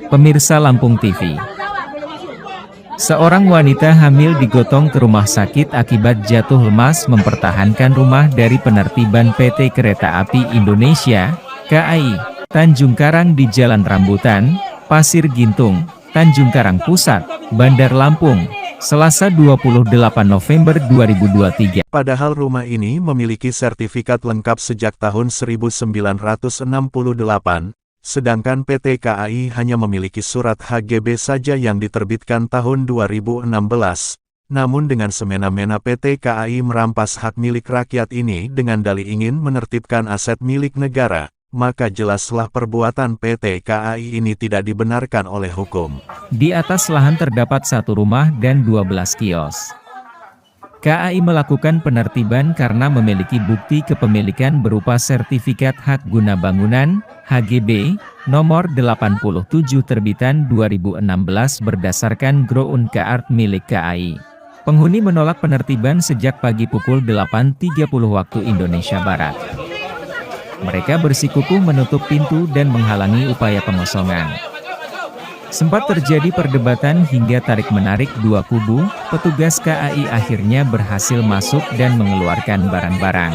Pemirsa Lampung TV. Seorang wanita hamil digotong ke rumah sakit akibat jatuh lemas mempertahankan rumah dari penertiban PT Kereta Api Indonesia, KAI, Tanjung Karang di Jalan Rambutan, Pasir Gintung, Tanjung Karang Pusat, Bandar Lampung, Selasa 28 November 2023. Padahal rumah ini memiliki sertifikat lengkap sejak tahun 1968, sedangkan PT KAI hanya memiliki surat HGB saja yang diterbitkan tahun 2016. Namun dengan semena-mena PT KAI merampas hak milik rakyat ini dengan dalih ingin menertibkan aset milik negara, maka jelaslah perbuatan PT KAI ini tidak dibenarkan oleh hukum. Di atas lahan terdapat satu rumah dan 12 kios. KAI melakukan penertiban karena memiliki bukti kepemilikan berupa sertifikat hak guna bangunan, HGB, nomor 87 terbitan 2016 berdasarkan Ground Kaart milik KAI. Penghuni menolak penertiban sejak pagi pukul 8.30 waktu Indonesia Barat. Mereka bersikukuh menutup pintu dan menghalangi upaya pengosongan. Sempat terjadi perdebatan hingga tarik-menarik dua kubu, petugas KAI akhirnya berhasil masuk dan mengeluarkan barang-barang.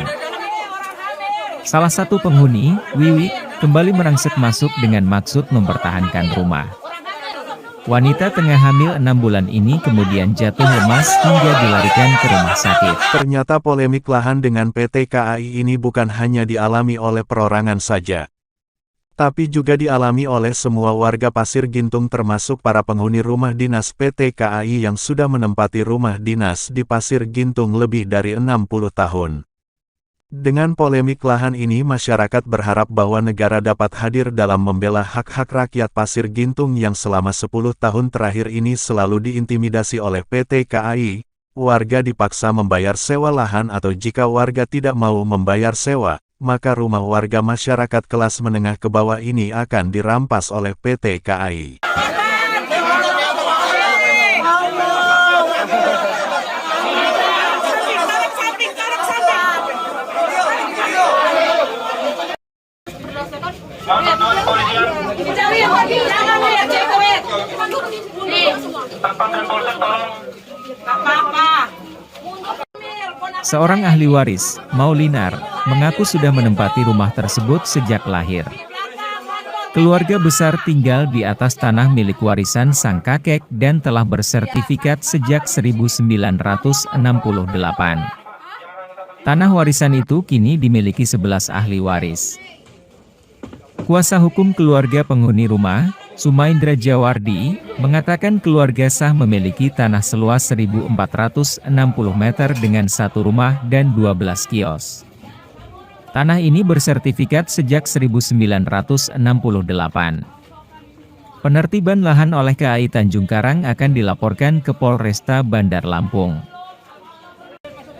Salah satu penghuni, Wiwi, kembali merangsek masuk dengan maksud mempertahankan rumah. Wanita tengah hamil 6 bulan ini kemudian jatuh lemas hingga dilarikan ke rumah sakit. Ternyata polemik lahan dengan PT KAI ini bukan hanya dialami oleh perorangan saja, tapi juga dialami oleh semua warga Pasir Gintung termasuk para penghuni rumah dinas PT KAI yang sudah menempati rumah dinas di Pasir Gintung lebih dari 60 tahun. Dengan polemik lahan ini masyarakat berharap bahwa negara dapat hadir dalam membela hak-hak rakyat Pasir Gintung yang selama 10 tahun terakhir ini selalu diintimidasi oleh PT KAI. Warga dipaksa membayar sewa lahan atau jika warga tidak mau membayar sewa, maka rumah warga masyarakat kelas menengah ke bawah ini akan dirampas oleh PT KAI. Seorang ahli waris, Maulinar, mengaku sudah menempati rumah tersebut sejak lahir. Keluarga besar tinggal di atas tanah milik warisan sang kakek dan telah bersertifikat sejak 1968. Tanah warisan itu kini dimiliki 11 ahli waris. Kuasa hukum keluarga penghuni rumah, Sumaindra Jawardi, mengatakan keluarga sah memiliki tanah seluas 1.460 meter dengan satu rumah dan 12 kios. Tanah ini bersertifikat sejak 1968. Penertiban lahan oleh KAI Tanjung Karang akan dilaporkan ke Polresta Bandar Lampung.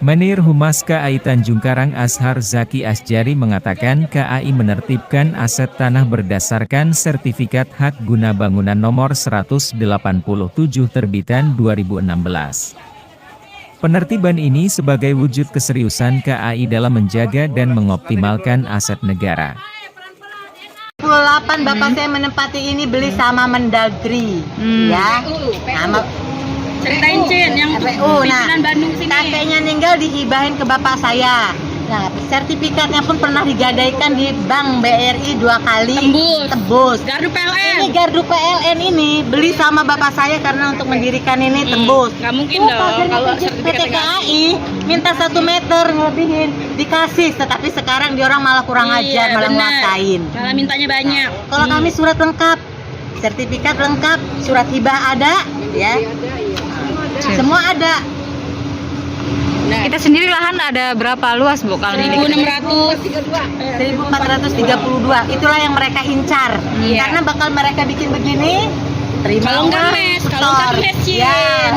Menir Humas KAI Tanjung Karang Ashar Zaki Asjari mengatakan KAI menertibkan aset tanah berdasarkan sertifikat hak guna bangunan nomor 187 terbitan 2016. Penertiban ini sebagai wujud keseriusan KAI dalam menjaga dan mengoptimalkan aset negara. 28 bapak saya menempati ini beli sama Mendagri, ya. Nama Ceritain Cin, yang pimpinan Bandung sini. Kakeknya meninggal dihibahin ke bapak saya. Nah, sertifikatnya pun pernah digadaikan di Bank BRI 2 kali. Tembus. Gardu PLN. Ini gardu PLN ini beli sama bapak saya karena untuk mendirikan ini tembus. Gak mungkin dong kalau PT KAI minta 1 meter ngelebihin dikasih, tetapi sekarang dia orang malah kurang ajar, malah nguasain. Malah mintanya banyak. Kalau kami surat lengkap, sertifikat lengkap, surat hibah ada, ya. Semua ada. Nah, kita sendiri lahan ada berapa luas Bu kalau ini? 1432. Itulah yang mereka incar. Iya. Karena bakal mereka bikin begini. Terima kalau nggak mes, kalau nggak mes Cin. Ya.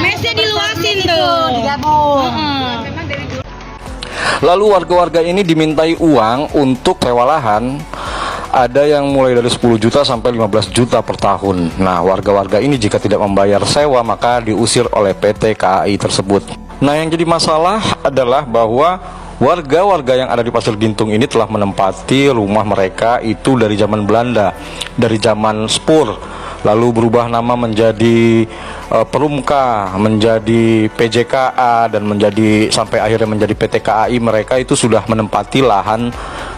Mesnya diluasin tuh. Digabung. Lalu warga-warga ini dimintai uang untuk sewa lahan. Ada yang mulai dari 10 juta sampai 15 juta per tahun. Nah, warga-warga ini jika tidak membayar sewa maka diusir oleh PT KAI tersebut. Nah, yang jadi masalah adalah bahwa Warga-warga yang ada di Pasir Gintung ini telah menempati rumah mereka itu dari zaman Belanda, dari zaman Spur, lalu berubah nama menjadi Perumka, menjadi PJKA, dan menjadi sampai akhirnya menjadi PT KAI. Mereka itu sudah menempati lahan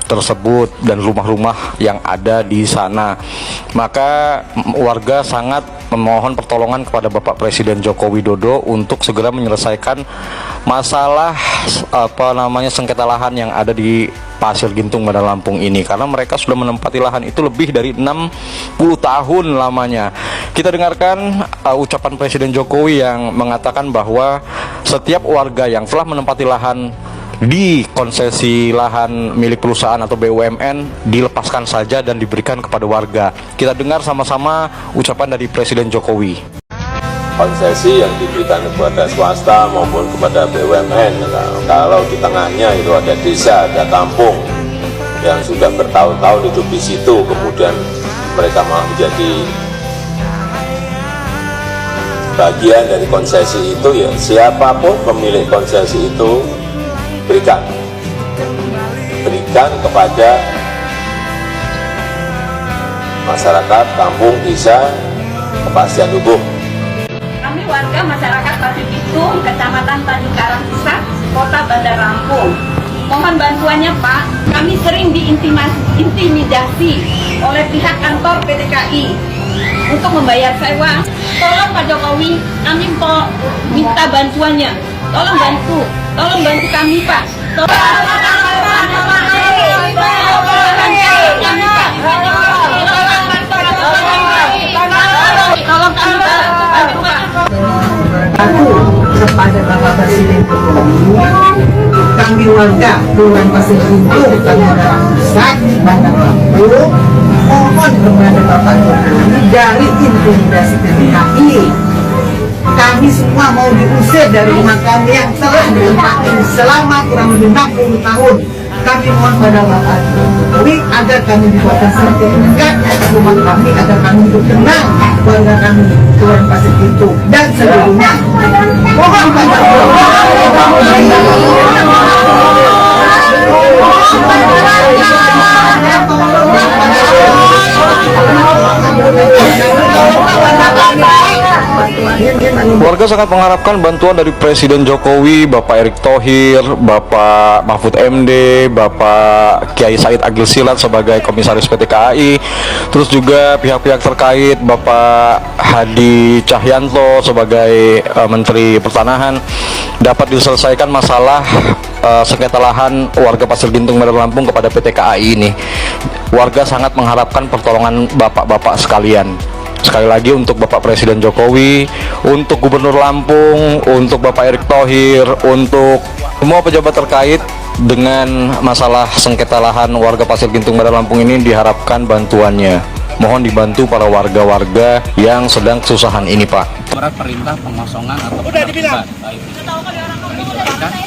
tersebut dan rumah-rumah yang ada di sana. Maka warga sangat memohon pertolongan kepada Bapak Presiden Joko Widodo untuk segera menyelesaikan masalah sengketa lahan yang ada di Pasir Gintung Bandar Lampung ini, karena mereka sudah menempati lahan itu lebih dari 60 tahun lamanya. Kita dengarkan ucapan Presiden Jokowi yang mengatakan bahwa setiap warga yang telah menempati lahan di konsesi lahan milik perusahaan atau BUMN dilepaskan saja dan diberikan kepada warga. Kita dengar sama-sama ucapan dari Presiden Jokowi. Konsesi yang diberikan kepada swasta maupun kepada BUMN, kalau di tengahnya itu ada desa, ada kampung yang sudah bertahun-tahun hidup di situ, kemudian mereka mau menjadi bagian dari konsesi itu, ya siapapun pemilik konsesi itu berikan kepada masyarakat kampung, desa, kepastian hukum. Kami warga masyarakat Pasir Gintung, Kecamatan Tanjung Karang Pusat, Kota Bandar Lampung. Mohon bantuannya Pak, kami sering diintimidasi oleh pihak kantor PT KAI untuk membayar sewa. Tolong Pak Jokowi, kami minta bantuannya. Tolong bantu kami Pak. Aku kepada Bapak Presiden Jokowi, kami warga Kelurahan Pasir Gintung, Tangerang Pusat, Bandar Lampung, mohon kepada Bapak Jokowi dari intimidasi PPKI. Kami semua mau diusir dari rumah kami yang telah ditempati selama kurang lebih 60 tahun. Kami mohon pada Bapak Jokowi agar kami dibuatkan sertifikat rumah kami, agar kami hidup tenang, warga kami Kelurahan Pasir Gintung dan seluruhnya. Mohon pada Warga sangat mengharapkan bantuan dari Presiden Jokowi, Bapak Erick Thohir, Bapak Mahfud MD, Bapak Kiai Said Agil Silat sebagai Komisaris PT KAI, terus juga pihak-pihak terkait, Bapak Hadi Cahyanto sebagai Menteri Pertanahan, dapat diselesaikan masalah sengketa lahan warga Pasir Gintung Bandar Lampung kepada PT KAI ini. Warga sangat mengharapkan pertolongan bapak-bapak sekalian. Sekali lagi untuk Bapak Presiden Jokowi, untuk Gubernur Lampung, untuk Bapak Erick Thohir, untuk semua pejabat terkait dengan masalah sengketa lahan warga Pasir Gintung Bandar Lampung ini, diharapkan bantuannya. Mohon dibantu para warga-warga yang sedang kesusahan ini, Pak. Surat perintah pengosongan atau penertiban, baik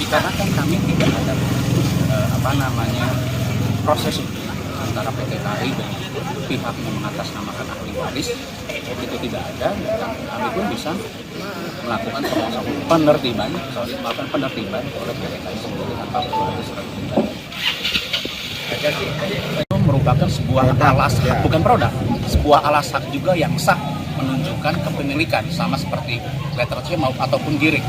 dikarenakan kami tidak ada proses antara PT KAI dan pihak yang mengatasnamakan ahli waris, itu tidak ada, kami pun bisa melakukan melakukan penertiban oleh PT KAI sendiri tanpa perlu surat perintah. Itu merupakan sebuah alas hak, bukan produk, sebuah alas hak juga yang sah menunjukkan kepemilikan, sama seperti letter C ataupun giring.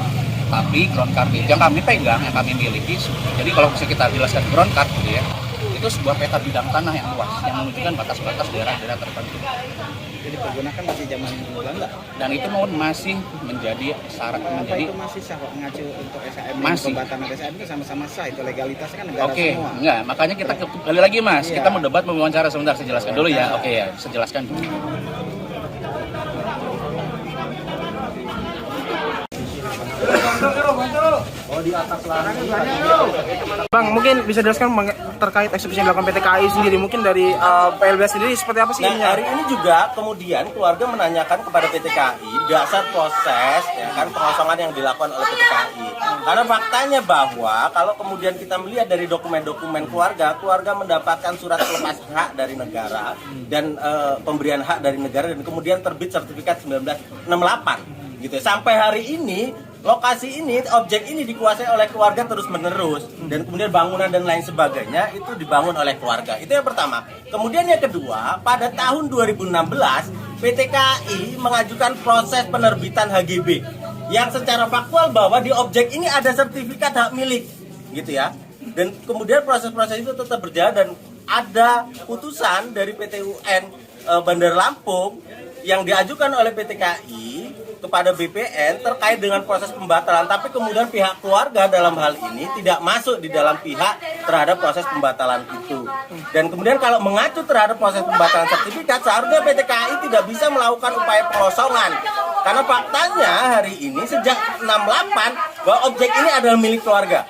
Tapi ground card yang kami pegang, yang kami miliki, jadi kalau bisa kita jelaskan ground card gitu ya, itu sebuah peta bidang tanah yang luas yang menunjukkan batas-batas daerah-daerah tertentu. Jadi dipergunakan masih zaman Belanda dan itu masih menjadi syarat menjadi itu masih sah mengacu untuk SHM masih pembatasan SHM itu sama-sama sah, itu legalitasnya kan negara semua. Enggak, makanya kita kembali lagi Mas, kita mau debat, mau wawancara sebentar, saya jelaskan dulu ya. Oke ya, saya jelaskan dulu. Bang, mungkin bisa jelaskan terkait eksekusi yang dilakukan PT KAI sendiri, mungkin dari PLBS sendiri seperti apa sih? Nah, hari ini juga kemudian keluarga menanyakan kepada PT KAI dasar proses ya kan pengosongan yang dilakukan oleh PT KAI. Karena faktanya bahwa kalau kemudian kita melihat dari dokumen-dokumen keluarga mendapatkan surat pelepas hak dari negara dan pemberian hak dari negara, dan kemudian terbit sertifikat 1968 gitu. Sampai hari ini lokasi ini, objek ini dikuasai oleh keluarga terus-menerus, dan kemudian bangunan dan lain sebagainya itu dibangun oleh keluarga. Itu yang pertama. Kemudian yang kedua, pada tahun 2016 PT KAI mengajukan proses penerbitan HGB yang secara faktual bahwa di objek ini ada sertifikat hak milik, gitu ya. Dan kemudian proses-proses itu tetap berjalan dan ada putusan dari PT UN Bandar Lampung yang diajukan oleh PT KAI kepada BPN terkait dengan proses pembatalan, tapi kemudian pihak keluarga dalam hal ini tidak masuk di dalam pihak terhadap proses pembatalan itu. Dan kemudian kalau mengacu terhadap proses pembatalan sertifikat, seharusnya PT KAI tidak bisa melakukan upaya pengosongan. Karena faktanya hari ini sejak 68 bahwa objek ini adalah milik keluarga.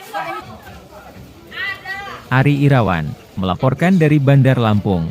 Ari Irawan melaporkan dari Bandar Lampung.